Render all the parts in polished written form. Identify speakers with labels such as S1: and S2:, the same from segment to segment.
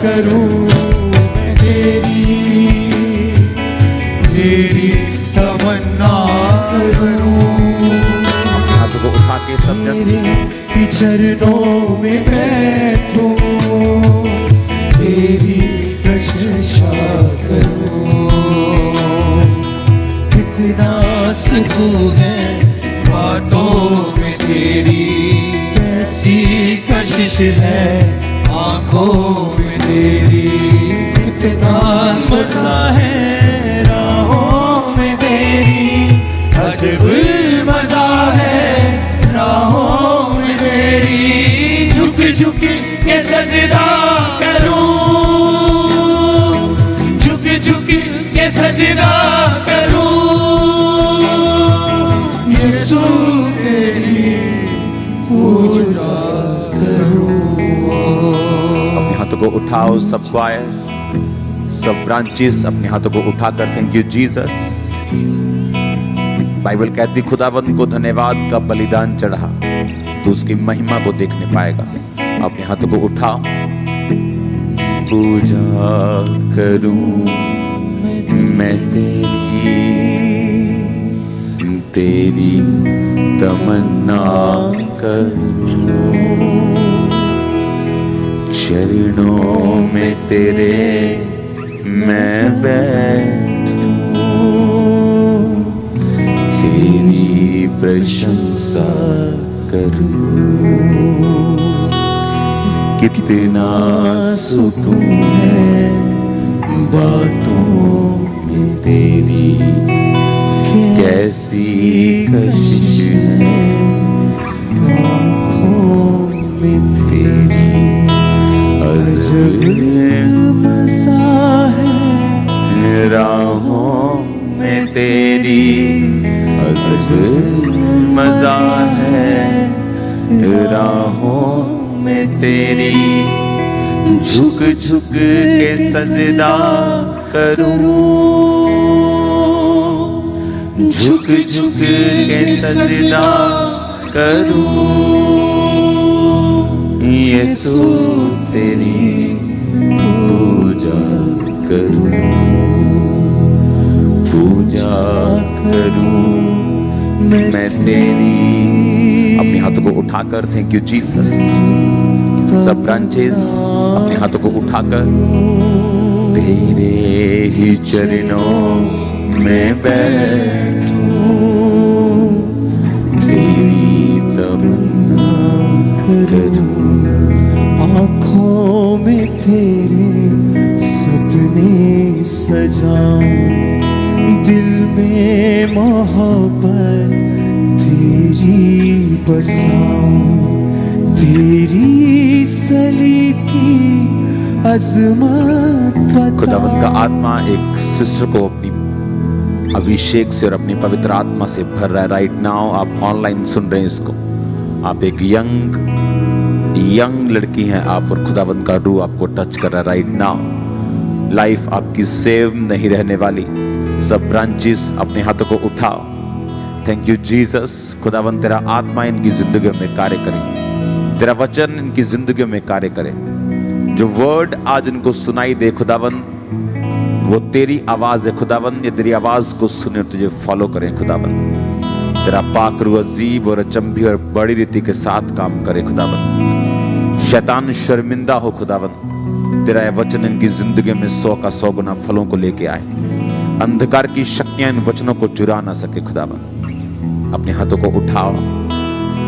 S1: करूं मैं तेरी तमन्ना करूं।
S2: अपने हाथों को उठा के सब जन
S1: तेरे चरणों में बैठूं, तेरी प्रशंसा करूं। कितना सुकून है बातों में तेरी, कैसी कशिश है आंखों में तेरी। कितना मजा है राहों में तेरी, अजब मजा है राहों में तेरी। झुक झुक के सजदा करूं, झुक झुक के सजदा करूं। यीशु तेरी पूजा करूं।
S2: अपने हाथों को उठाओ सब क्वायर, सब ब्रांचेस अपने हाथों को उठाकर थैंक यू जीसस। बाइबल कहती खुदावंद को धन्यवाद का बलिदान चढ़ा तो उसकी महिमा को देखने पाएगा। अपने हाथों को उठाओ। पूजा करूं मैं तेरी तमन्ना करूं। चरणों में तेरे मैं बैठूं, तेरी प्रशंसा करूं। कितना सुकून है बातों में तेरी, कैसी कशिश है आँखों में तेरी। अजब मज़ा है राहों में तेरी, अजब मज़ा है राहों में तेरी। झुक झुक के सजदा करूं, झुक झुक के सजदा करूं। यीशु तेरी पूजा करूं, पूजा करूं मैं तेरी। अपने हाथों को उठाकर थैंक यू जीसस। सब ब्रांचेस अपने हाथों को उठाकर तेरे ही चरणों में बैठूं, तेरी तमन्ना करूं। आँखों में तेरे सपने सजाऊं, दिल में मोहब्बत तेरी बसाऊं। तेरी सलीकी अज़मत बताऊं। खुदावंद का आत्मा एक सिस्टर को अपनी अभिषेक से और अपनी पवित्र आत्मा से भर रहा है राइट नाउ। आप ऑनलाइन सुन रहे हैं इसको। आप एक यंग लड़की हैं आप, और खुदावंद का रूह आपको टच कर रहा है राइट नाउ। लाइफ आपकी सेव नहीं रहने वाली। सब ब्रांचेस अपने हाथों को उठाओ। Thank you Jesus. खुदावंद तेरा आत्मा इनकी जिंदगी में कार्य करे, तेरा वचन इनकी जिंदगी में कार्य करे। जो वर्ड आज इनको सुनाई दे खुदावंद, वो तेरी आवाज है खुदावंद। ये तेरी आवाज को सुने और तुझे फॉलो करें खुदावंद। तेरा पाक रूह अजीब और अचंभी और बड़ी रीति के साथ काम करे खुदावंद। शैतान शर्मिंदा हो खुदावंद। तेरा यह वचन इनकी जिंदगी में 100 का 100 गुना फलों को लेके आए। अंधकार की शक्तियां इन वचनों को चुरा ना सके खुदावंद। अपने हाथों को उठाओ,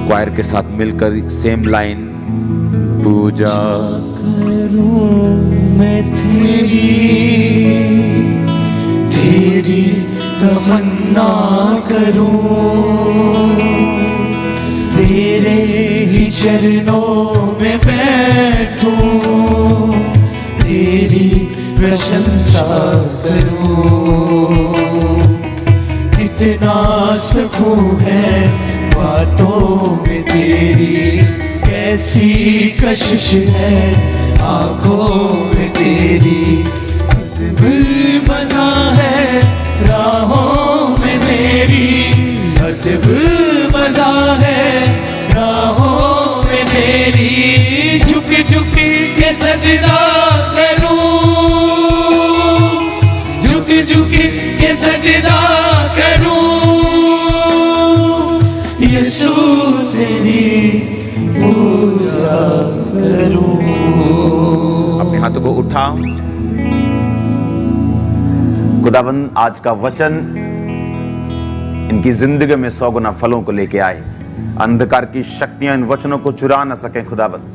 S2: क्वायर के साथ मिलकर सेम लाइन। पूजा करूं मैं तेरी तमन्ना करूं, तेरे ही चरणों में बैठूं, तेरी प्रशंसा करूं। कितना सुकून है बातों में तेरी, कैसी कशिश है आंखों में तेरी। मजा है राहों में तेरी, अजब मजा है राहों में तेरी। झुक झुक के सजदा
S1: सजदा करूं, यीशु तेरी पूजा करूं।
S2: अपने हाथों को उठाओ। खुदाबंद आज का वचन इनकी जिंदगी में 100 गुना फलों को लेके आए। अंधकार की शक्तियां इन वचनों को चुरा न सके खुदाबंद।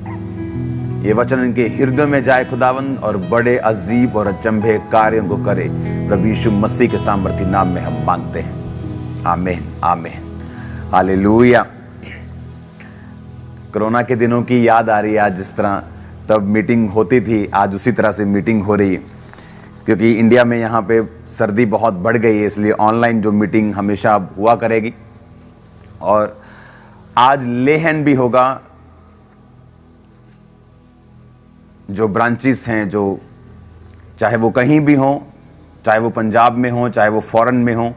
S2: ये वचन इनके हृदय में जाए खुदाबंद और बड़े अजीब और अचंभे कार्यों को करे। प्रभु यीशु मसीह के सामर्थी नाम में हम मांगते हैं, आमीन आमीन हालेलुया। कोरोना के दिनों की याद आ रही है आज, जिस तरह तब मीटिंग होती थी आज उसी तरह से मीटिंग हो रही है, क्योंकि इंडिया में यहाँ पे सर्दी बहुत बढ़ गई है, इसलिए ऑनलाइन जो मीटिंग हमेशा अब हुआ करेगी। और आज ले हैंड भी होगा। जो ब्रांचेस हैं, जो चाहे वो कहीं भी हों, चाहे वो पंजाब में हो, चाहे वो फॉरेन में हो,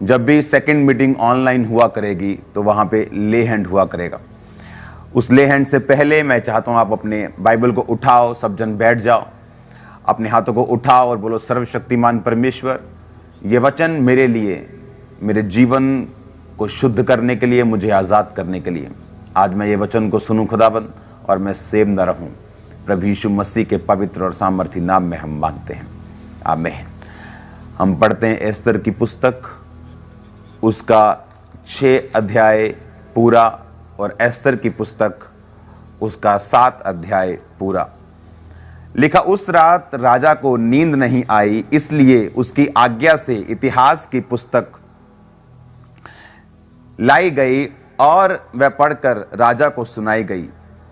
S2: जब भी सेकंड मीटिंग ऑनलाइन हुआ करेगी तो वहाँ पे ले हैंड हुआ करेगा। उस ले हैंड से पहले मैं चाहता हूँ आप अपने बाइबल को उठाओ, सब जन बैठ जाओ, अपने हाथों को उठाओ और बोलो, सर्वशक्तिमान परमेश्वर, ये वचन मेरे लिए, मेरे जीवन को शुद्ध करने के लिए, मुझे आज़ाद करने के लिए आज मैं ये वचन को सुनूं खुदावंद, और मैं सेव न रहूं। प्रभु यीशु मसीह के पवित्र और सामर्थी नाम में हम मांगते हैं, आमीन। हम पढ़ते हैं एस्तर की पुस्तक, उसका 6 अध्याय पूरा, और एस्तर की पुस्तक उसका 7 अध्याय पूरा। लिखा, उस रात राजा को नींद नहीं आई, इसलिए उसकी आज्ञा से इतिहास की पुस्तक लाई गई और वह पढ़कर राजा को सुनाई गई।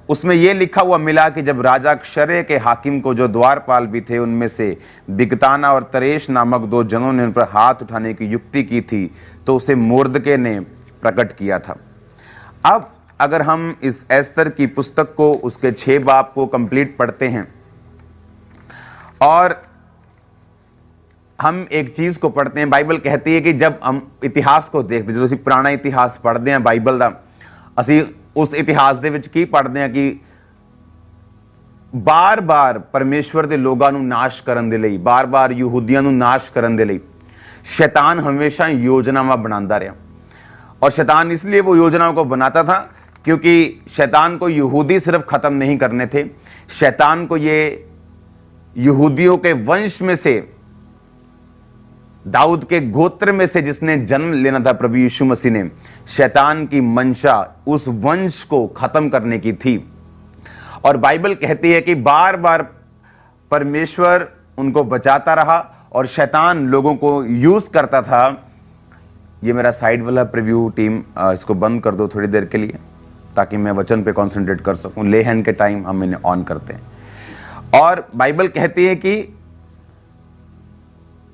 S2: उसमें यह लिखा हुआ मिला कि जब राजा क्षरे के हाकिम को, जो द्वारपाल भी थे, उनमें से बिगताना और तरेश नामक 2 जनों ने उन पर हाथ उठाने की युक्ति की थी, तो उसे मोर्दके ने प्रकट किया था। अब अगर हम इस एस्तर की पुस्तक को, उसके 6 बाब को कंप्लीट पढ़ते हैं और हम एक चीज को पढ़ते हैं, बाइबल कहती है कि जब हम इतिहास को देखते, जो ਅਸੀਂ ਪੁਰਾਣਾ ਇਤਿਹਾਸ ਪੜ੍ਹਦੇ ਹਾਂ ਬਾਈਬਲ ਦਾ, ਅਸੀਂ ਉਸ ਇਤਿਹਾਸ ਦੇ ਵਿੱਚ ਕੀ ਪੜ੍ਹਦੇ ਹਾਂ ਕਿ ਬਾਰ-ਬਾਰ ਪਰਮੇਸ਼ਵਰ ਦੇ ਲੋਕਾਂ ਨੂੰ ਨਾਸ਼ ਕਰਨ ਦੇ ਲਈ, ਬਾਰ-ਬਾਰ ਯਹੂਦੀਆਂ ਨੂੰ ਨਾਸ਼ ਕਰਨ ਦੇ ਲਈ शैतान हमेशा योजनावां बनाता रहा। और शैतान इसलिए वो योजनाओं को बनाता था क्योंकि शैतान को यहूदी सिर्फ ख़त्म नहीं करने थे, शैतान को ये यहूदियों के वंश में से, दाऊद के गोत्र में से जिसने जन्म लेना था प्रभु यीशु मसीह ने, शैतान की मंशा उस वंश को खत्म करने की थी। और बाइबल कहती है कि बार बार परमेश्वर उनको बचाता रहा और शैतान लोगों को यूज करता था। ये मेरा साइड वाला प्रीव्यू टीम, इसको बंद कर दो थोड़ी देर के लिए ताकि मैं वचन पे कंसंट्रेट कर सकूं। ले हैंड के टाइम हम इन्हें ऑन करते हैं। और बाइबल कहती है कि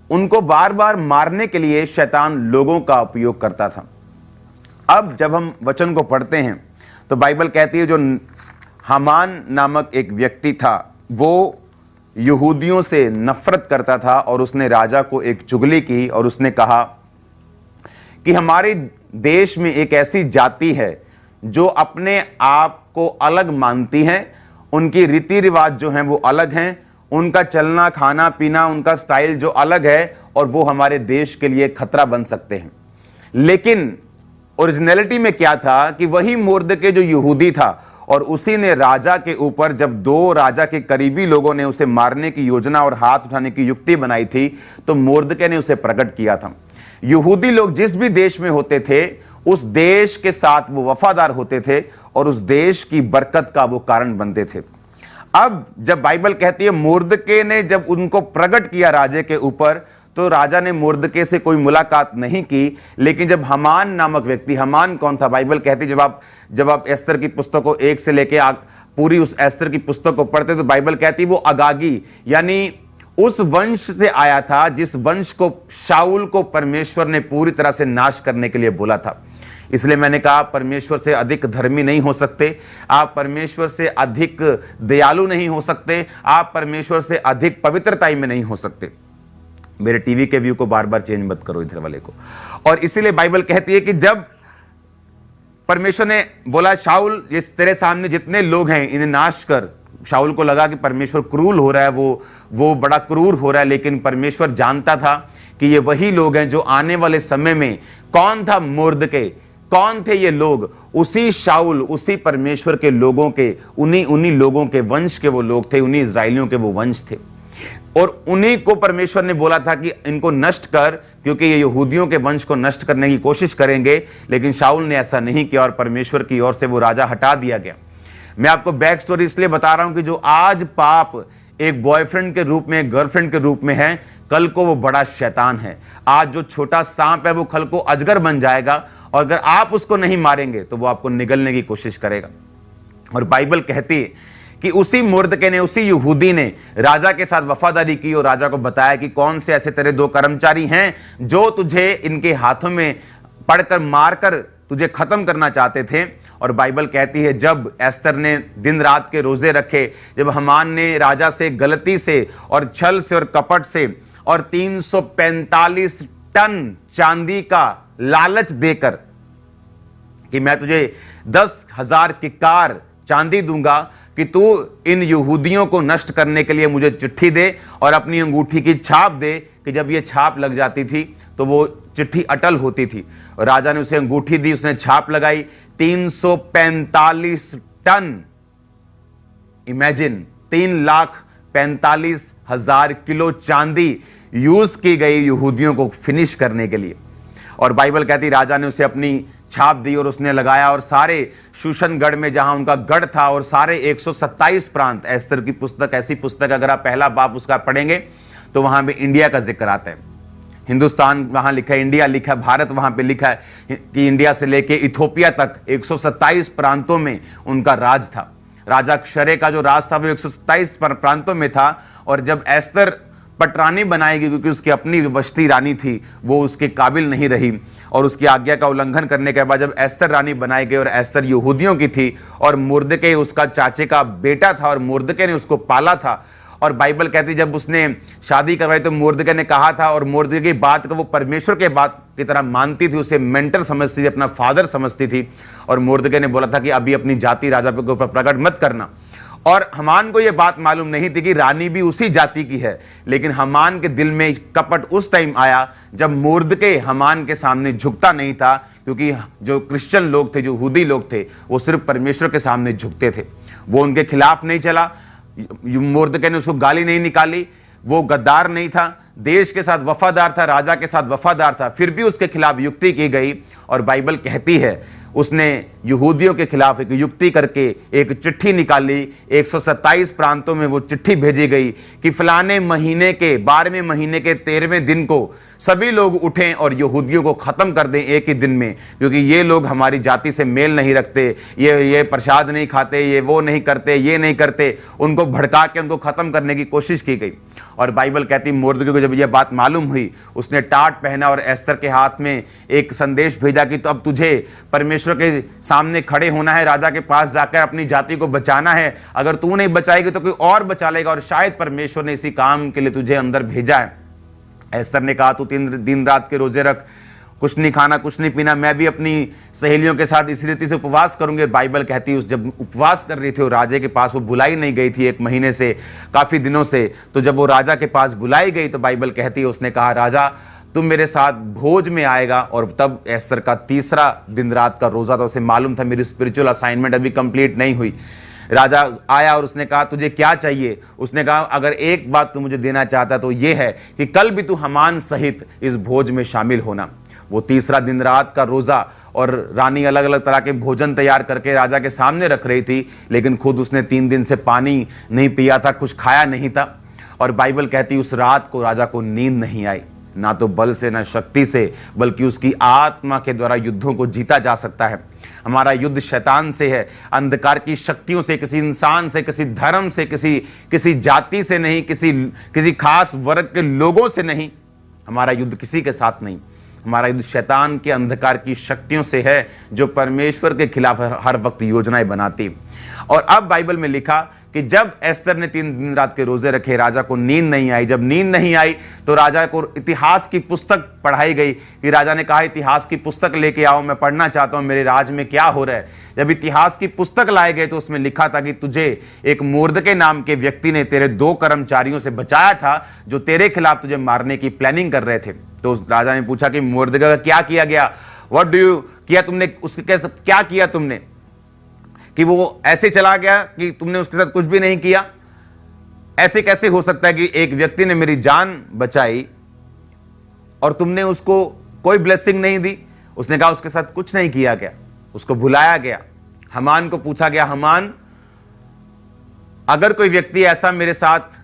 S2: उनको बार बार मारने के लिए शैतान लोगों का उपयोग करता था। अब जब हम वचन को पढ़ते हैं तो बाइबल कहती है जो हामान नामक एक व्यक्ति था, वो यहूदियों से नफरत करता था और उसने राजा को एक चुगली की और उसने कहा कि हमारे देश में एक ऐसी जाति है जो अपने आप को अलग मानती है, उनकी रीति रिवाज जो हैं वो अलग हैं, उनका चलना खाना पीना उनका स्टाइल जो अलग है, और वो हमारे देश के लिए खतरा बन सकते हैं। लेकिन ओरिजिनलिटी में क्या था कि वही मोर्दके जो यहूदी था और उसी ने राजा के ऊपर, जब 2 राजा के करीबी लोगों ने उसे मारने की योजना और हाथ उठाने की युक्ति बनाई थी, तो मोर्दके ने उसे प्रकट किया था। यहूदी लोग जिस भी देश में होते थे उस देश के साथ वो वफादार होते थे और उस देश की बरकत का वो कारण बनते थे। अब जब बाइबल कहती है मोर्दके ने जब उनको प्रकट किया राजे के ऊपर, तो राजा ने मोर्दके से कोई मुलाकात नहीं की। लेकिन जब हामान नामक व्यक्ति, हामान कौन था? बाइबल कहती है जब आप एस्तर की पुस्तक को 1 से लेके पूरी उस एस्तर की पुस्तक को पढ़ते तो बाइबल कहती है वो अगागी, यानी उस वंश से आया था जिस वंश को शाऊल को परमेश्वर ने पूरी तरह से नाश करने के लिए बोला था। इसलिए मैंने कहा परमेश्वर से अधिक धर्मी नहीं हो सकते, आप परमेश्वर से अधिक दयालु नहीं हो सकते, आप परमेश्वर से अधिक पवित्रताई में नहीं हो सकते। मेरे टीवी के व्यू को बार बार चेंज मत करो, इधर वाले को। और इसीलिए बाइबल कहती है कि जब परमेश्वर ने बोला शाऊल, इस तेरे सामने जितने लोग हैं इन्हें नाश कर,
S3: शाऊल को लगा कि परमेश्वर क्रूर हो रहा है, वो बड़ा क्रूर हो रहा है, लेकिन परमेश्वर जानता था कि ये वही लोग हैं जो आने वाले समय में, कौन था मुर्दके, कौन थे ये लोग, उसी शाऊल, उसी परमेश्वर के लोगों के, उन्हीं लोगों के वंश के वो लोग थे, उन्हीं इजराइलियों के वो वंश थे। और उन्हीं को परमेश्वर ने बोला था कि इनको नष्ट कर, क्योंकि ये यहूदियों के वंश को नष्ट करने की कोशिश करेंगे। लेकिन शाऊल ने ऐसा नहीं किया और परमेश्वर की ओर से वो राजा हटा दिया गया। मैं आपको बैक स्टोरी इसलिए बता रहा हूं कि जो आज पाप एक बॉयफ्रेंड के रूप में, गर्लफ्रेंड के रूप में है, कल को वो बड़ा शैतान है। आज जो छोटा सांप है वो कल को अजगर बन जाएगा, और अगर आप उसको नहीं मारेंगे तो वो आपको निगलने की कोशिश करेगा। और बाइबल कहती है कि उसी मुर्दके ने, उसी यहूदी ने राजा के साथ वफादारी की और राजा को बताया कि कौन से ऐसे तेरे 2 कर्मचारी हैं जो तुझे इनके हाथों में पड़कर, मारकर तुझे खत्म करना चाहते थे। और बाइबल कहती है जब एस्तर ने दिन रात के रोजे रखे, जब हमान ने राजा से गलती से और छल से और कपट से और 345 टन चांदी का लालच देकर कि मैं तुझे 10,000 किकार चांदी दूंगा कि तू इन यहूदियों को नष्ट करने के लिए मुझे चिट्ठी दे और अपनी अंगूठी की छाप दे, कि जब ये छाप लग जाती थी तो वो चिट्ठी अटल होती थी। और राजा ने उसे अंगूठी दी, उसने छाप लगाई। 345 टन, इमेजिन, 3,45,000 किलो चांदी यूज की गई यहूदियों को फिनिश करने के लिए। और बाइबल कहती राजा ने उसे अपनी छाप दी और उसने लगाया, और सारे शूशनगढ़ में जहां उनका गढ़ था और सारे 127 प्रांत, एस्तर की पुस्तक ऐसी पुस्तक, अगर आप पहला बाप उसका पढ़ेंगे तो वहां पे इंडिया का जिक्र आता है। हिंदुस्तान वहां लिखा है, इंडिया लिखा है, भारत वहां पे लिखा है कि इंडिया से लेके इथोपिया तक 127 प्रांतों में उनका राज था। राजा क्षरे का जो राज था वो 127 प्रांतों में था। और जब एस्तर पटरानी बनाएगी, क्योंकि उसकी अपनी वस्ती रानी थी, वो उसके काबिल नहीं रही, और उसकी आज्ञा का उल्लंघन करने के बाद जब एस्तर रानी बनाई गई, और एस्तर यहूदियों की थी और मुर्दके उसका चाचे का बेटा था और मुर्दके ने उसको पाला था। और बाइबल कहती जब उसने शादी करवाई तो मुर्दके ने कहा था, और मुर्दके की बात को वो परमेश्वर के बात की तरह मानती थी, उसे मेंटर समझती थी, अपना फादर समझती थी। और मुर्दके ने बोला था कि अभी अपनी जाति राजा के ऊपर प्रकट मत करना। और हमान को यह बात मालूम नहीं थी कि रानी भी उसी जाति की है, लेकिन हमान के दिल में कपट उस टाइम आया जब मुर्दके हमान के सामने झुकता नहीं था, क्योंकि जो क्रिश्चियन लोग थे, जो यहूदी लोग थे, वो सिर्फ परमेश्वर के सामने झुकते थे। वो उनके खिलाफ नहीं चला, मुर्दके ने उसको गाली नहीं निकाली, वो गद्दार नहीं था, देश के साथ वफादार था, राजा के साथ वफादार था, फिर भी उसके खिलाफ युक्ति की गई। और बाइबल कहती है उसने यहूदियों के खिलाफ एक युक्ति करके एक चिट्ठी निकाली। 127 प्रांतों में वो चिट्ठी भेजी गई कि फलाने महीने के 12वें महीने के 13वें दिन को सभी लोग उठें और यहूदियों को खत्म कर दें एक ही दिन में, क्योंकि ये लोग हमारी जाति से मेल नहीं रखते, ये प्रसाद नहीं खाते, ये वो नहीं करते, ये नहीं करते। उनको भड़का के उनको खत्म करने की कोशिश की गई। और बाइबल कहती मुर्दके को जब यह बात मालूम हुई, उसने टाट पहना और एस्तर के हाथ में एक संदेश भेजा कि तो अब तुझे परमेश्वर के सामने खड़े होना है, राजा के पास जाकर अपनी जाति को बचाना है। अगर तू नहीं बचाएगी तो कोई और बचा लेगा, और शायद परमेश्वर ने इसी काम के लिए तुझे अंदर भेजा है। एस्तर ने कहा तू 3 दिन रात के रोजे रख, कुछ नहीं खाना, कुछ नहीं पीना, मैं भी अपनी सहेलियों के साथ इसी रीति से उपवास करूंगे। बाइबल कहती है उस जब उपवास कर रही थी और राजे के पास वो बुलाई नहीं गई थी 1 महीने से, काफी दिनों से, तो जब वो राजा के पास बुलाई गई तो बाइबल कहती है उसने कहा राजा तुम मेरे साथ भोज में आएगा। और तब एस्तर का 3रा दिन रात का रोजा था, उसे मालूम था मेरी स्पिरिचुअल असाइनमेंट अभी कंप्लीट नहीं हुई। राजा आया और उसने कहा तुझे क्या चाहिए? उसने कहा अगर एक बात तू मुझे देना चाहता तो ये है कि कल भी तू हमान सहित इस भोज में शामिल होना। वो 3रा दिन रात का रोजा, और रानी अलग अलग तरह के भोजन तैयार करके राजा के सामने रख रही थी, लेकिन खुद उसने 3 दिन से पानी नहीं पिया था, कुछ खाया नहीं था। और बाइबल कहती उस रात को राजा को नींद नहीं आई, ना तो बल से ना शक्ति से, बल्कि उसकी आत्मा के द्वारा युद्धों को जीता जा सकता है। हमारा युद्ध शैतान से है, अंधकार की शक्तियों से, किसी इंसान से, किसी धर्म से, किसी जाति से नहीं, किसी खास वर्ग के लोगों से नहीं। हमारा युद्ध किसी के साथ नहीं, हमारा युद्ध शैतान के अंधकार की शक्तियों से है, जो परमेश्वर के खिलाफ हर वक्त योजनाएं बनाती। और अब बाइबल में लिखा कि जब एस्तर ने 3 दिन रात के रोजे रखे, राजा को नींद नहीं आई। जब नींद नहीं आई तो राजा को इतिहास की पुस्तक पढ़ाई गई कि राजा ने कहा इतिहास की पुस्तक लेके आओ, मैं पढ़ना चाहता हूं मेरे राज में क्या हो रहा है। जब इतिहास की पुस्तक लाए गए तो उसमें लिखा था कि तुझे एक मुर्दके नाम के व्यक्ति ने तेरे 2 कर्मचारियों से बचाया था जो तेरे खिलाफ तुझे मारने की प्लानिंग कर रहे थे। तो उस राजा ने पूछा कि मुर्दके का क्या किया गया, व्हाट डू यू किया तुमने, उसके कैसे क्या किया तुमने कि वो ऐसे चला गया कि तुमने उसके साथ कुछ भी नहीं किया। ऐसे कैसे हो सकता है कि एक व्यक्ति ने मेरी जान बचाई और तुमने उसको कोई ब्लेसिंग नहीं दी। उसने कहा उसके साथ कुछ नहीं किया गया, उसको भुलाया गया। हमान को पूछा गया, हमान अगर कोई व्यक्ति ऐसा मेरे साथ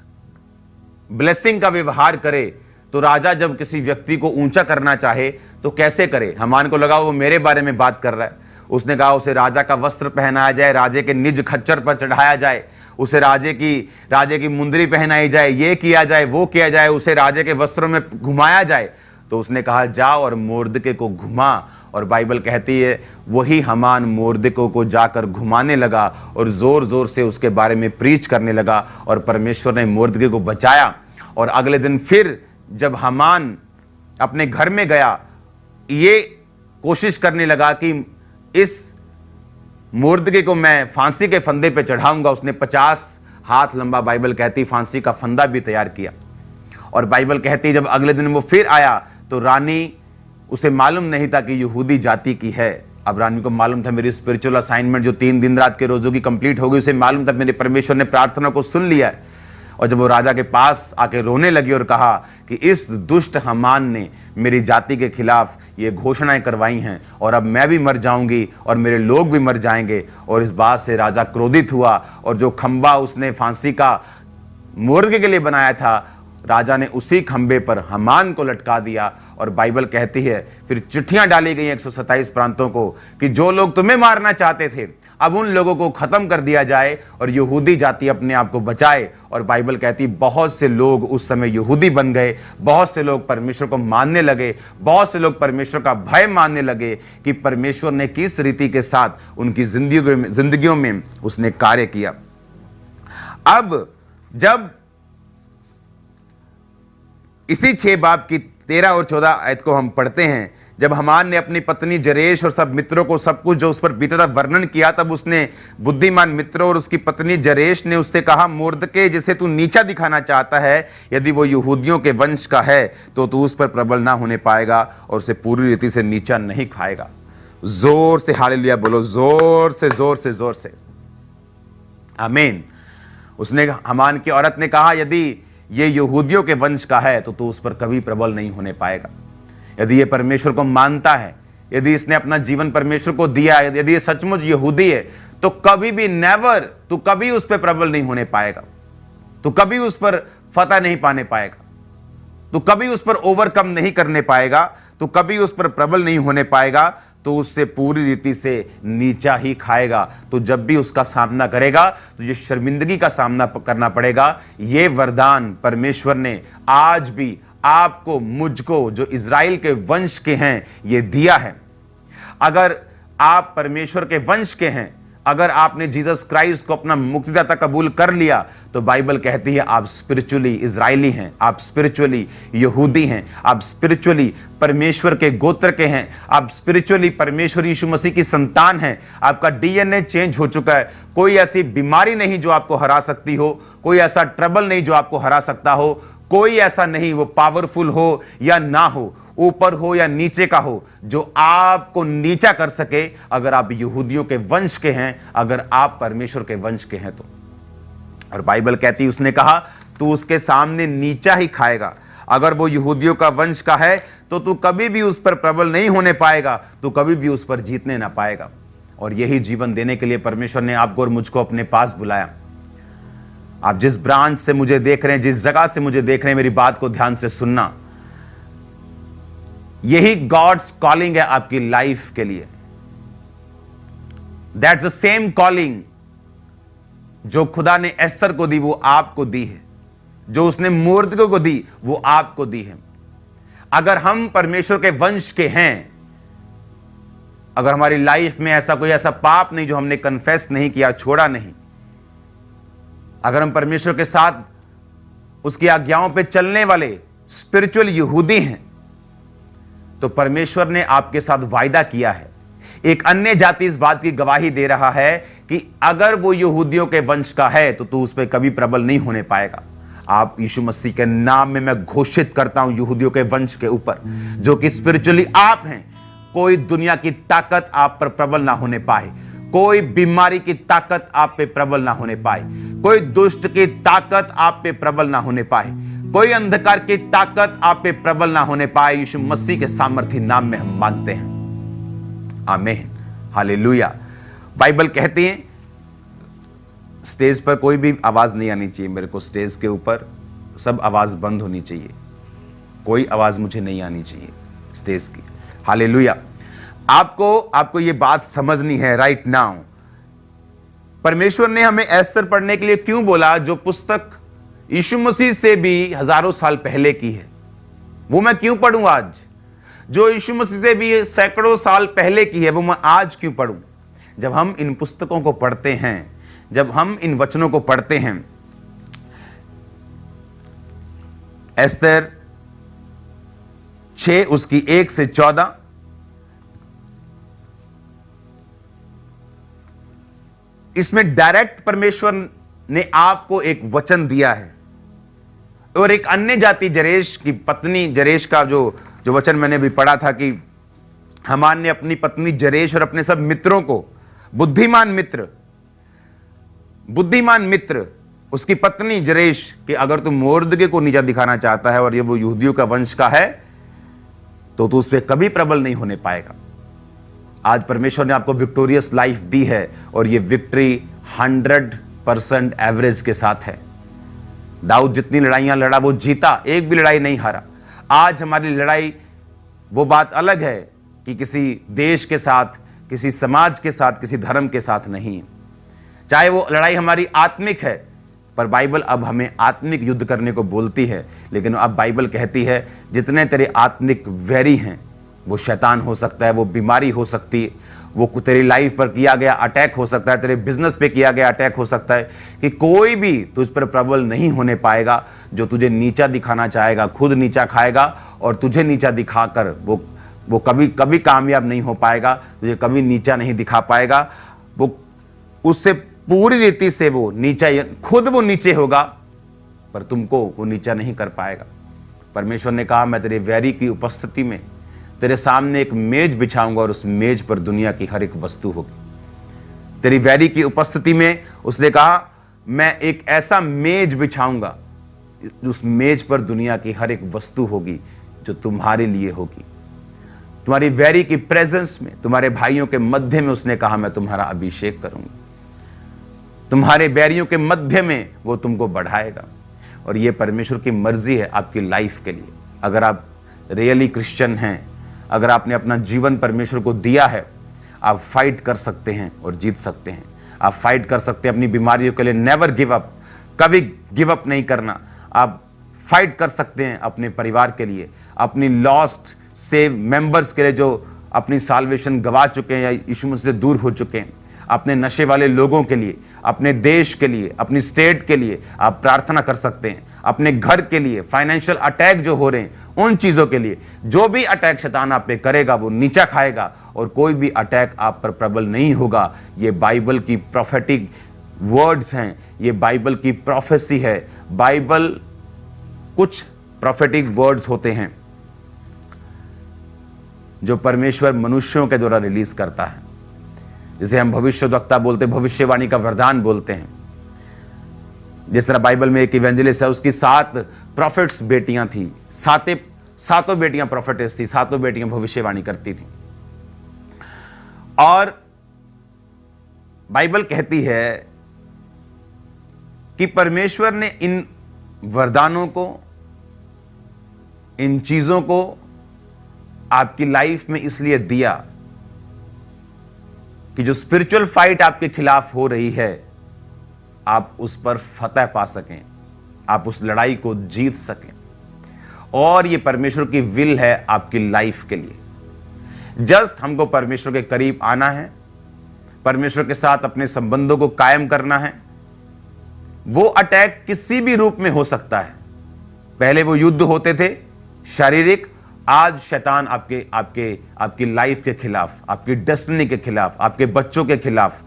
S3: ब्लेसिंग का व्यवहार करे तो राजा जब किसी व्यक्ति को ऊंचा करना चाहे तो कैसे करे। हमान को लगा वो मेरे बारे में बात कर रहा है। उसने कहा उसे राजा का वस्त्र पहनाया जाए, राजे के निज खच्चर पर चढ़ाया जाए, उसे राजे की मुंदरी पहनाई जाए, ये किया जाए वो किया जाए, उसे राजे के वस्त्रों में घुमाया जाए। तो उसने कहा जाओ और मोर्दके को घुमा। और बाइबल कहती है वही हमान मोर्दके को जाकर घुमाने लगा और जोर जोर से उसके बारे में प्रीच करने लगा और परमेश्वर ने मोर्दके को बचाया। और अगले दिन फिर जब हमान अपने घर में गया, ये कोशिश करने लगा कि इस मुर्दके को मैं फांसी के फंदे पे चढ़ाऊंगा। उसने 50 हाथ लंबा, बाइबल कहती, फांसी का फंदा भी तैयार किया। और बाइबल कहती जब अगले दिन वो फिर आया तो रानी, उसे मालूम नहीं था कि यहूदी जाति की है। अब रानी को मालूम था मेरी स्पिरिचुअल असाइनमेंट जो 3 दिन रात के रोजों की कंप्लीट हो गई, उसे मालूम था मेरे परमेश्वर ने प्रार्थना को सुन लिया है। और जब वो राजा के पास आके रोने लगी और कहा कि इस दुष्ट हमान ने मेरी जाति के खिलाफ ये घोषणाएं करवाई हैं और अब मैं भी मर जाऊंगी और मेरे लोग भी मर जाएंगे। और इस बात से राजा क्रोधित हुआ और जो खंबा उसने फांसी का मुर्दके के लिए बनाया था, राजा ने उसी खंबे पर हमान को लटका दिया। और बाइबल कहती है फिर चिट्ठियां डाली गई 127 प्रांतों को कि जो लोग तुम्हें मारना चाहते थे अब उन लोगों को खत्म कर दिया जाए और यहूदी जाति अपने आप को बचाए। और बाइबल कहती बहुत से लोग उस समय यहूदी बन गए, बहुत से लोग परमेश्वर को मानने लगे, बहुत से लोग परमेश्वर का भय मानने लगे कि परमेश्वर ने किस रीति के साथ उनकी जिंदगियों में उसने कार्य किया। अब जब इसी 6 बाब की 13 और 14 आयत को हम पढ़ते हैं, जब हमान ने अपनी पत्नी जरेश और सब मित्रों को सब कुछ जो उस पर बीता था वर्णन किया, तब उसने बुद्धिमान मित्रों और उसकी पत्नी जरेश ने उससे कहा मुर्दके जिसे तू नीचा दिखाना चाहता है, यदि वो यहूदियों के वंश का है तो तू उस पर प्रबल ना होने पाएगा और उसे पूरी रीति से नीचा नहीं खाएगा। जोर से हालेलुया बोलो, जोर से जोर से जोर से आमीन। उसने, हमान की औरत ने कहा यदि ये यहूदियों के वंश का है तो तू उस पर कभी प्रबल नहीं होने पाएगा। यदि ये परमेश्वर को मानता है, यदि इसने अपना जीवन परमेश्वर को दिया है, यदि ये सचमुच यहूदी है तो कभी भी नेवर, तू कभी उस पर प्रबल नहीं होने पाएगा, तू कभी उस पर फतह नहीं पाने पाएगा, तू कभी उस पर ओवरकम नहीं करने पाएगा, तू कभी उस पर प्रबल नहीं होने पाएगा, तो उससे पूरी रीति से नीचा ही खाएगा। तो जब भी उसका सामना करेगा तुझे शर्मिंदगी का सामना करना पड़ेगा। ये वरदान परमेश्वर ने आज भी आपको, मुझको, जो इज़राइल के वंश के हैं, ये दिया है। अगर आप परमेश्वर के वंश के हैं, अगर आपने जीसस क्राइस्ट को अपना मुक्तिदाता कबूल कर लिया, तो बाइबल कहती है आप स्पिरिचुअली इजरायली हैं, आप स्पिरिचुअली यहूदी हैं, आप स्पिरिचुअली परमेश्वर के गोत्र के हैं, आप स्पिरिचुअली परमेश्वर यीशु मसीह की संतान हैं। आपका डीएनए चेंज हो चुका है। कोई ऐसी बीमारी नहीं जो आपको हरा सकती हो, कोई ऐसा ट्रबल नहीं जो आपको हरा सकता हो, कोई ऐसा नहीं, वो पावरफुल हो या ना हो, ऊपर हो या नीचे का हो, जो आपको नीचा कर सके। अगर आप यहूदियों के वंश के हैं, अगर आप परमेश्वर के वंश के हैं तो। और बाइबल कहती, उसने कहा तू उसके सामने नीचा ही खाएगा। अगर वो यहूदियों का वंश का है तो तू कभी भी उस पर प्रबल नहीं होने पाएगा, तू कभी भी उस पर जीतने ना पाएगा। और यही जीवन देने के लिए परमेश्वर ने आपको और मुझको अपने पास बुलाया। आप जिस ब्रांच से मुझे देख रहे हैं, जिस जगह से मुझे देख रहे हैं, मेरी बात को ध्यान से सुनना। यही गॉड्स कॉलिंग है आपकी लाइफ के लिए। दैट्स द सेम कॉलिंग जो खुदा ने एस्तर को दी, वो आपको दी है। जो उसने मुर्दके को दी, वो आपको दी है। अगर हम परमेश्वर के वंश के हैं, अगर हमारी लाइफ में ऐसा कोई ऐसा पाप नहीं जो हमने कन्फेस नहीं किया, छोड़ा नहीं, अगर हम परमेश्वर के साथ उसकी आज्ञाओं पे चलने वाले स्पिरिचुअल यहूदी हैं, तो परमेश्वर ने आपके साथ वायदा किया है। एक अन्य जाति इस बात की गवाही दे रहा है कि अगर वो यहूदियों के वंश का है तो तू उस पर कभी प्रबल नहीं होने पाएगा। आप यीशु मसीह के नाम में मैं घोषित करता हूं यहूदियों के वंश के ऊपर, जो कि स्पिरिचुअली आप हैं, कोई दुनिया की ताकत आप पर प्रबल ना होने पाए, कोई बीमारी की ताकत आप पे प्रबल ना होने पाए, कोई दुष्ट की ताकत आप पे प्रबल ना होने पाए, कोई अंधकार की ताकत आप पे प्रबल ना होने पाए। यीशु मसीह के सामर्थी नाम में हम मांगते हैं, आमीन, हालेलुया। बाइबल कहती है स्टेज पर कोई भी आवाज नहीं आनी चाहिए, मेरे को स्टेज के ऊपर सब आवाज बंद होनी चाहिए, कोई आवाज मुझे नहीं आनी चाहिए स्टेज की, हालेलुया। आपको ये बात समझनी है राइट नाउ। परमेश्वर ने हमें एस्तर पढ़ने के लिए क्यों बोला, जो पुस्तक यीशु मसीह से भी हजारों साल पहले की है, वो मैं क्यों पढ़ूं आज? जो यीशु मसीह से भी सैकड़ों साल पहले की है, वो मैं आज क्यों पढ़ूं? जब हम इन पुस्तकों को पढ़ते हैं, जब हम इन वचनों को पढ़ते हैं, एस्तर 6 उसकी 1 से 14, इसमें डायरेक्ट परमेश्वर ने आपको एक वचन दिया है। और एक अन्य जाति जरेश की पत्नी, जरेश का जो वचन मैंने भी पढ़ा था कि हामान ने अपनी पत्नी जरेश और अपने सब मित्रों को, बुद्धिमान मित्र उसकी पत्नी जरेश, कि अगर तू मोर्दके को नीचा दिखाना चाहता है और ये वो यहूदियों का वंश का है, तो तू उस पर कभी प्रबल नहीं होने पाएगा। आज परमेश्वर ने आपको विक्टोरियस लाइफ दी है और ये विक्ट्री 100% एवरेज के साथ है। दाऊद जितनी लड़ाइयां लड़ा वो जीता, एक भी लड़ाई नहीं हारा। आज हमारी लड़ाई वो बात अलग है कि किसी देश के साथ, किसी समाज के साथ, किसी धर्म के साथ नहीं, चाहे वो लड़ाई हमारी आत्मिक है, पर बाइबल अब हमें आत्मिक युद्ध करने को बोलती है। लेकिन अब बाइबल कहती है जितने तेरे आत्मिक वैरी हैं, वो शैतान हो सकता है, वो बीमारी हो सकती है, वो तेरी लाइफ पर किया गया अटैक हो सकता है, तेरे बिजनेस पे किया गया अटैक हो सकता है, कि कोई भी तुझ पर प्रबल नहीं होने पाएगा। जो तुझे नीचा दिखाना चाहेगा खुद नीचा खाएगा, और तुझे नीचा दिखाकर वो कभी कभी कामयाब नहीं हो पाएगा, तुझे कभी नीचा नहीं दिखा पाएगा। वो उससे पूरी रीति से वो नीचा, खुद वो नीचे होगा, पर तुमको वो नीचा नहीं कर पाएगा। परमेश्वर ने कहा मैं तेरे वैरी की उपस्थिति में तेरे सामने एक मेज बिछाऊंगा और उस मेज पर दुनिया की हर एक वस्तु होगी। तेरी वैरी की उपस्थिति में उसने कहा मैं एक ऐसा मेज बिछाऊंगा, उस मेज पर दुनिया की हर एक वस्तु होगी जो तुम्हारे लिए होगी। तुम्हारी वैरी की प्रेजेंस में, तुम्हारे भाइयों के मध्य में उसने कहा मैं तुम्हारा अभिषेक करूंगा। तुम्हारे बैरियों के मध्य में वो तुमको बढ़ाएगा। और ये परमेश्वर की मर्जी है आपकी लाइफ के लिए। अगर आप रियली क्रिश्चियन हैं, अगर आपने अपना जीवन परमेश्वर को दिया है, आप फाइट कर सकते हैं और जीत सकते हैं। आप फाइट कर सकते हैं अपनी बीमारियों के लिए, नेवर गिव अप, कभी गिव अप नहीं करना। आप फाइट कर सकते हैं अपने परिवार के लिए, अपनी लॉस्ट सेव मेंबर्स के लिए जो अपनी साल्वेशन गवा चुके हैं या यीशु मसीह से दूर हो चुके हैं, अपने नशे वाले लोगों के लिए, अपने देश के लिए, अपनी स्टेट के लिए आप प्रार्थना कर सकते हैं। अपने घर के लिए, फाइनेंशियल अटैक जो हो रहे हैं उन चीज़ों के लिए, जो भी अटैक शैतान आप पे करेगा वो नीचा खाएगा और कोई भी अटैक आप पर प्रबल नहीं होगा। ये बाइबल की प्रोफेटिक वर्ड्स हैं, ये बाइबल की प्रोफेसी है। बाइबल कुछ प्रोफेटिक वर्ड्स होते हैं जो परमेश्वर मनुष्यों के द्वारा रिलीज करता है, जिसे हम भविष्यद्वक्ता बोलते हैं, भविष्यवाणी का वरदान बोलते हैं। जिस तरह बाइबल में एक इवेंजलिस्ट है, उसकी 7 प्रॉफिट्स बेटियां थी, सातों बेटियां प्रॉफिटेस थी, सातों बेटियां भविष्यवाणी करती थी। और बाइबल कहती है कि परमेश्वर ने इन वरदानों को, इन चीजों को आपकी लाइफ में इसलिए दिया कि जो स्पिरिचुअल फाइट आपके खिलाफ हो रही है, आप उस पर फतह पा सकें, आप उस लड़ाई को जीत सकें। और ये परमेश्वर की विल है आपकी लाइफ के लिए। जस्ट हमको परमेश्वर के करीब आना है, परमेश्वर के साथ अपने संबंधों को कायम करना है, वो अटैक किसी भी रूप में हो सकता है। पहले वो युद्ध होते थे शारीरिक, आज शैतान आपकी लाइफ के खिलाफ, आपकी डेस्टिनी के खिलाफ, आपके बच्चों के खिलाफ,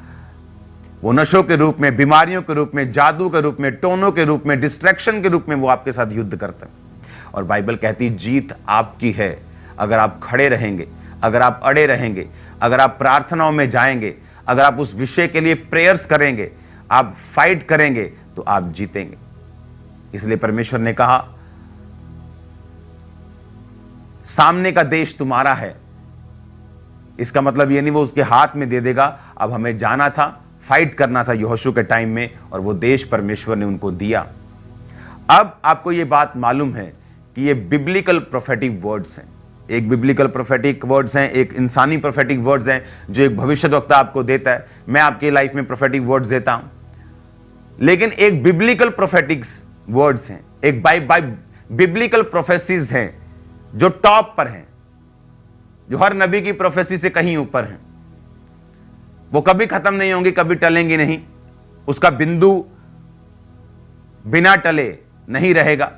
S3: वो नशों के रूप में, बीमारियों के रूप में, जादू के रूप में, टोनों के रूप में, डिस्ट्रैक्शन के रूप में वो आपके साथ युद्ध करता है। और बाइबल कहती है जीत आपकी है अगर आप खड़े रहेंगे, अगर आप अड़े रहेंगे, अगर आप प्रार्थनाओं में जाएंगे, अगर आप उस विषय के लिए प्रेयर्स करेंगे, आप फाइट करेंगे, तो आप जीतेंगे। इसलिए परमेश्वर ने कहा सामने का देश तुम्हारा है। इसका मतलब यह नहीं वो उसके हाथ में दे देगा। अब हमें जाना था, फाइट करना था यहोशू के टाइम में, और वो देश परमेश्वर ने उनको दिया। अब आपको यह बात मालूम है कि ये बिब्लिकल प्रोफेटिक वर्ड्स हैं। एक बिब्लिकल प्रोफेटिक वर्ड्स हैं, एक इंसानी प्रोफेटिक वर्ड्स हैं जो एक भविष्यद्वक्ता आपको देता है। मैं आपकी लाइफ में प्रोफेटिक वर्ड्स देता हूं, लेकिन एक बिब्लिकल प्रोफेटिक वर्ड्स हैं, एक बिब्लिकल प्रोफेसीज हैं जो टॉप पर हैं, जो हर नबी की प्रोफेसी से कहीं ऊपर हैं। वो कभी खत्म नहीं होंगी, कभी टलेंगी नहीं। उसका बिंदु बिना टले नहीं रहेगा।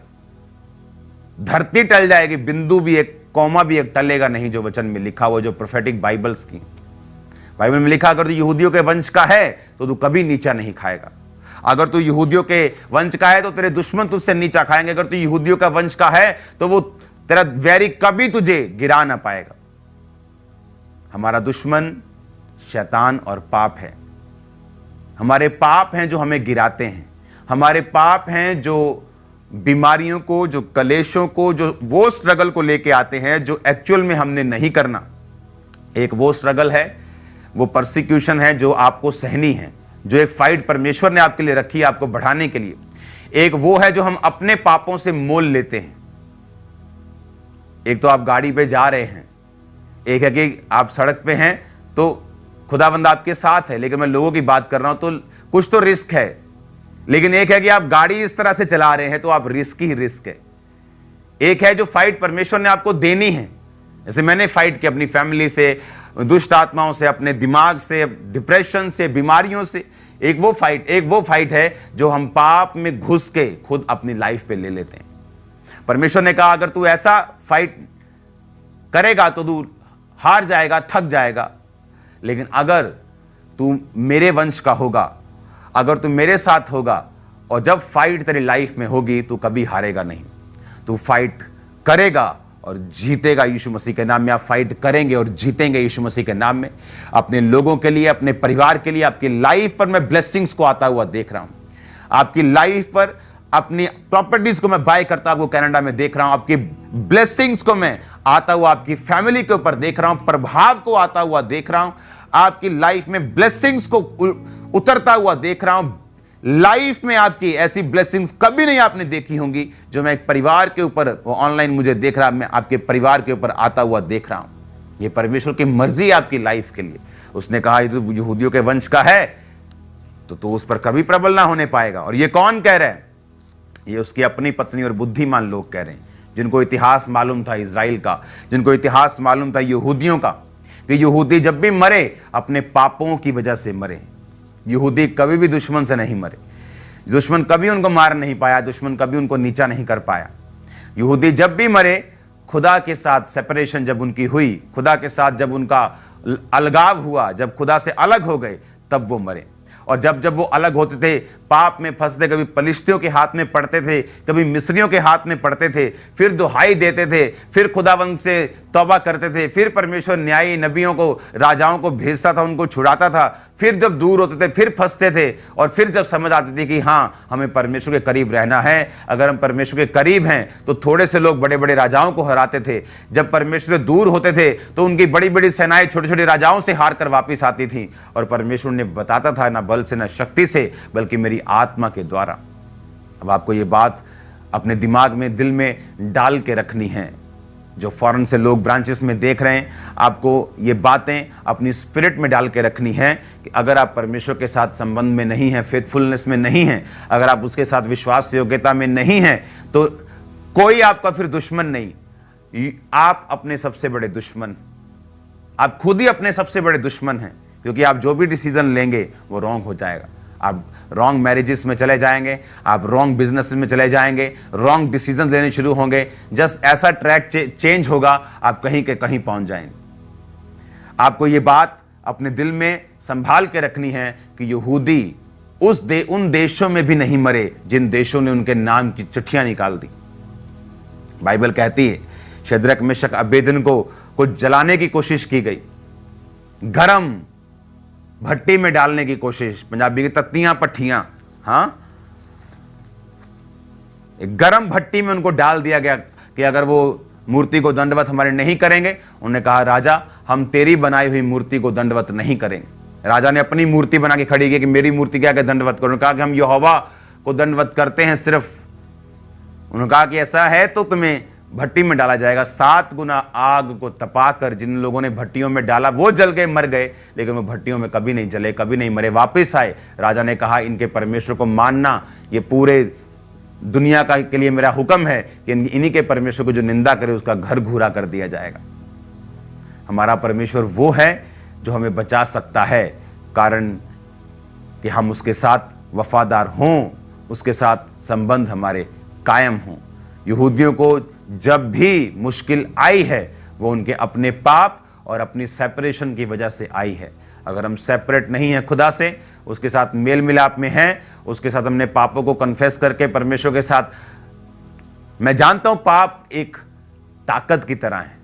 S3: धरती टल जाएगी, बिंदु भी एक, कौमा भी एक टलेगा नहीं, जो वचन में लिखा हुआ, जो प्रोफेटिक बाइबल्स की। बाइबल में लिखा अगर तू यहूदियों के वंश का है तो तू कभी नीचा नहीं खाएगा। अगर तू यहूदियों के वंश का है तो तेरे दुश्मन तुझसे नीचा खाएंगे। अगर तू यहूदियों का वंश का है तो वो तेरा वैरी कभी तुझे गिरा ना पाएगा। हमारा दुश्मन शैतान और पाप है। हमारे पाप हैं जो हमें गिराते हैं। हमारे पाप हैं जो बीमारियों को, जो कलेशों को, जो वो स्ट्रगल को लेके आते हैं जो एक्चुअल में हमने नहीं करना। एक वो स्ट्रगल है, वो परसिक्यूशन है जो आपको सहनी है, जो एक फाइट परमेश्वर ने आपके लिए रखी है आपको बढ़ाने के लिए। एक वो है जो हम अपने पापों से मोल लेते हैं। एक तो आप गाड़ी पे जा रहे हैं, एक है कि आप सड़क पे हैं तो खुदावंद आपके साथ है, लेकिन मैं लोगों की बात कर रहा हूं तो कुछ तो रिस्क है। लेकिन एक है कि आप गाड़ी इस तरह से चला रहे हैं तो आप रिस्क ही रिस्क है। एक है जो फाइट परमेश्वर ने आपको देनी है। जैसे मैंने फाइट की अपनी फैमिली से, दुष्ट आत्माओं से, अपने दिमाग से, डिप्रेशन से, बीमारियों से। एक वो फाइट है जो हम पाप में घुस के खुद अपनी लाइफ पे ले लेते हैं। परमेश्वर ने कहा अगर तू ऐसा फाइट करेगा तो तू हार जाएगा, थक जाएगा। लेकिन अगर तू मेरे वंश का होगा, अगर तू मेरे साथ होगा, और जब फाइट तेरी लाइफ में होगी तू कभी हारेगा नहीं। तू फाइट करेगा और जीतेगा यीशु मसीह के नाम में। आप फाइट करेंगे और जीतेंगे यीशु मसीह के नाम में। अपने लोगों के लिए, अपने परिवार के लिए, आपकी लाइफ पर मैं ब्लेसिंग्स को आता हुआ देख रहा हूं। आपकी लाइफ पर, अपनी प्रॉपर्टीज को मैं बाय करता हुआ कनाडा में देख रहा हूं। आपकी ब्लेसिंग्स को मैं आता हुआ आपकी फैमिली के ऊपर देख रहा हूं। प्रभाव को आता हुआ देख रहा हूं। आपकी लाइफ में ब्लेसिंग्स को उतरता हुआ देख रहा हूं। लाइफ में आपकी ऐसी ब्लेसिंग्स कभी नहीं आपने देखी होंगी जो मैं एक परिवार के ऊपर, ऑनलाइन मुझे देख रहा, मैं आपके परिवार के ऊपर आता हुआ देख रहा हूं। ये परमेश्वर की मर्जी है आपकी लाइफ के लिए। उसने कहा यदि यहूदियों के वंश का है तो उस पर कभी प्रबल ना होने पाएगा। और ये कौन कह रहा है? ये उसकी अपनी पत्नी और बुद्धिमान लोग कह रहे हैं, जिनको इतिहास मालूम था इजराइल का, जिनको इतिहास मालूम था यहूदियों का, कि यहूदी जब भी मरे अपने पापों की वजह से मरे। यहूदी कभी भी दुश्मन से नहीं मरे। दुश्मन कभी उनको मार नहीं पाया, दुश्मन कभी उनको नीचा नहीं कर पाया। यहूदी जब भी मरे, खुदा के साथ सेपरेशन जब उनकी हुई, खुदा के साथ जब उनका अलगाव हुआ, जब खुदा से अलग हो गए, तब वो मरे। और जब जब वो अलग होते थे, पाप में फंसते, कभी पलिश्तियों के हाथ में पड़ते थे, कभी मिस्रियों के हाथ में पड़ते थे, फिर दुहाई देते थे, फिर खुदावंद से तौबा करते थे, फिर परमेश्वर न्यायी नबियों को, राजाओं को भेजता था, उनको छुड़ाता था। फिर जब दूर होते थे फिर फंसते थे, और फिर जब समझ आती थी कि हाँ हमें परमेश्वर के करीब रहना है, अगर हम परमेश्वर के करीब हैं तो थोड़े से लोग बड़े बड़े राजाओं को हराते थे। जब परमेश्वर से दूर होते थे तो उनकी बड़ी बड़ी सेनाएं छोटे छोटे राजाओं से हार कर वापिस आती थी, और परमेश्वर ने बताता था ना बल से, ना शक्ति से, बल्कि मेरी आत्मा के द्वारा। अब आपको ये बात अपने दिमाग में, दिल में डाल के रखनी है। जो फॉरेन से लोग ब्रांचेस में देख रहे हैं, आपको ये बातें अपनी स्पिरिट में डाल के रखनी है कि अगर आप परमेश्वर के साथ संबंध में नहीं हैं, फेथफुलनेस में नहीं हैं, अगर आप उसके साथ विश्वास योग्यता में नहीं हैं, तो कोई आपका फिर दुश्मन नहीं। आप अपने सबसे बड़े दुश्मन, आप खुद ही अपने सबसे बड़े दुश्मन हैं, क्योंकि आप जो भी डिसीजन लेंगे वो रॉन्ग हो जाएगा। आप रॉन्ग मैरिजेस में चले जाएंगे, आप रॉन्ग बिजनेस में चले जाएंगे, रॉन्ग डिसीजन लेने शुरू होंगे। जस्ट ऐसा ट्रैक चेंज होगा, आप कहीं के कहीं पहुंच जाएंगे। आपको ये बात अपने दिल में संभाल के रखनी है कि यहूदी उन देशों में भी नहीं मरे जिन देशों ने उनके नाम की चिट्ठियां निकाल दी। बाइबल कहती है शद्रक मेशक अबेदनगो को जलाने की कोशिश की गई, गरम भट्टी में डालने की कोशिश, पंजाबी की तत्तियां पट्ठियां, हाँ, एक गरम भट्टी में उनको डाल दिया गया कि अगर वो मूर्ति को दंडवत हमारे नहीं करेंगे। उन्होंने कहा राजा हम तेरी बनाई हुई मूर्ति को दंडवत नहीं करेंगे। राजा ने अपनी मूर्ति बना के खड़ी की कि मेरी मूर्ति क्या कि दंडवत करो। उन्होंने कहा कि हम यहोवा को दंडवत करते हैं सिर्फ। उन्होंने कहा कि ऐसा है तो तुम्हें भट्टी में डाला जाएगा। 7 गुना आग को तपाकर जिन लोगों ने भट्टियों में डाला वो जल गए, मर गए, लेकिन वो भट्टियों में कभी नहीं जले, कभी नहीं मरे, वापस आए। राजा ने कहा इनके परमेश्वर को मानना ये पूरे दुनिया का के लिए मेरा हुक्म है कि इन्हीं के परमेश्वर को जो निंदा करे उसका घर घूरा कर दिया जाएगा। हमारा परमेश्वर वो है जो हमें बचा सकता है, कारण कि हम उसके साथ वफादार हों, उसके साथ संबंध हमारे कायम हों। यहूदियों को जब भी मुश्किल आई है वो उनके अपने पाप और अपनी सेपरेशन की वजह से आई है। अगर हम सेपरेट नहीं हैं खुदा से, उसके साथ मेल मिलाप में हैं, उसके साथ हमने पापों को कन्फेस करके परमेश्वर के साथ, मैं जानता हूं पाप एक ताकत की तरह है।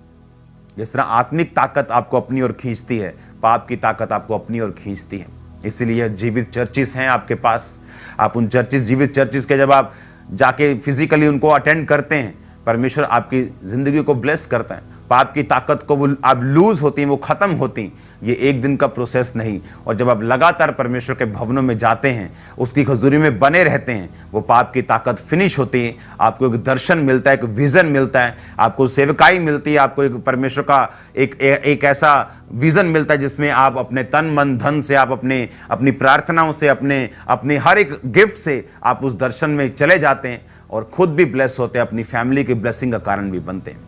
S3: जिस तरह आत्मिक ताकत आपको अपनी ओर खींचती है, पाप की ताकत आपको अपनी ओर खींचती है। इसीलिए जीवित चर्चिस हैं आपके पास। आप उन जीवित चर्चिस के जब आप जाके फिजिकली उनको अटेंड करते हैं, परमेश्वर आपकी जिंदगी को ब्लेस करता है। पाप की ताकत को वो आप लूज होती हैं, वो खत्म होती। ये एक दिन का प्रोसेस नहीं। और जब आप लगातार परमेश्वर के भवनों में जाते हैं, उसकी हजूरी में बने रहते हैं, वो पाप की ताकत फिनिश होती है। आपको एक दर्शन मिलता है, एक विजन मिलता है, आपको सेवकाई मिलती है, आपको एक परमेश्वर का एक ऐसा विजन मिलता है जिसमें आप अपने तन मन धन से, आप अपनी प्रार्थनाओं से, अपने हर एक गिफ्ट से आप उस दर्शन में चले जाते हैं और खुद भी ब्लेस होते हैं, अपनी फैमिली की ब्लेसिंग का कारण भी बनते हैं।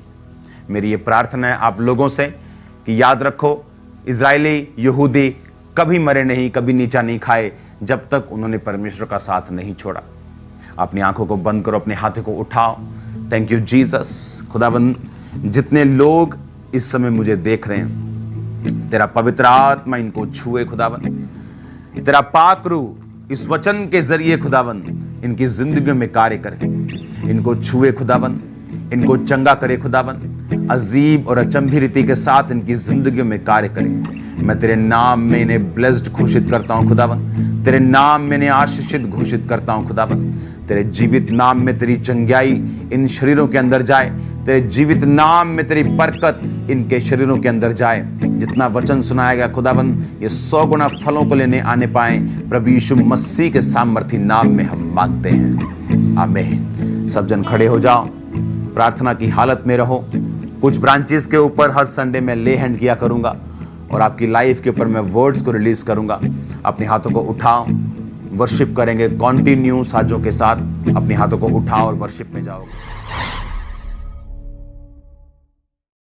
S3: मेरी ये प्रार्थना है आप लोगों से कि याद रखो, इजरायली यहूदी कभी मरे नहीं, कभी नीचा नहीं खाए जब तक उन्होंने परमेश्वर का साथ नहीं छोड़ा। अपनी आंखों को बंद करो, अपने हाथों को उठाओ। Thank you Jesus. खुदाबंद, जितने लोग इस समय मुझे देख रहे हैं, तेरा पवित्र आत्मा इनको छुए खुदाबंद। तेरा पाक रूह इस वचन के जरिए खुदाबंद इनकी जिंदगी में कार्य करे, इनको छुए खुदाबंद, इनको चंगा करे खुदाबंद, अजीब और अचंभी रीति के साथ इनकी जिंदगी में कार्य करे। मैं तेरे नाम में इन्हें ब्लेस्ड घोषित करता हूं खुदाबंद, तेरे नाम में इन्हें आशीषित घोषित करता हूं खुदाबंद। तेरे जीवित नाम में तेरी चंगाई इन शरीरों के अंदर जाए, तेरे जीवित नाम में तेरी बरकत इनके शरीरों के अंदर जाए। जितना वचन सुनाया गया खुदाबंद, ये 100 गुना फलों को लेने आने पाए। प्रभु यीशु मसीह के सामर्थी नाम में हम मांगते हैं, आमीन। सब जन खड़े हो जाओ, प्रार्थना की हालत में रहो। कुछ ब्रांचेस के ऊपर हर संडे में ले हैंड किया करूंगा और आपकी लाइफ के ऊपर मैं वर्ड्स को रिलीज करूंगा। अपने हाथों को उठाओ, वर्शिप करेंगे कॉन्टिन्यू साजों के साथ। अपने हाथों को उठाओ और वर्शिप में जाओ।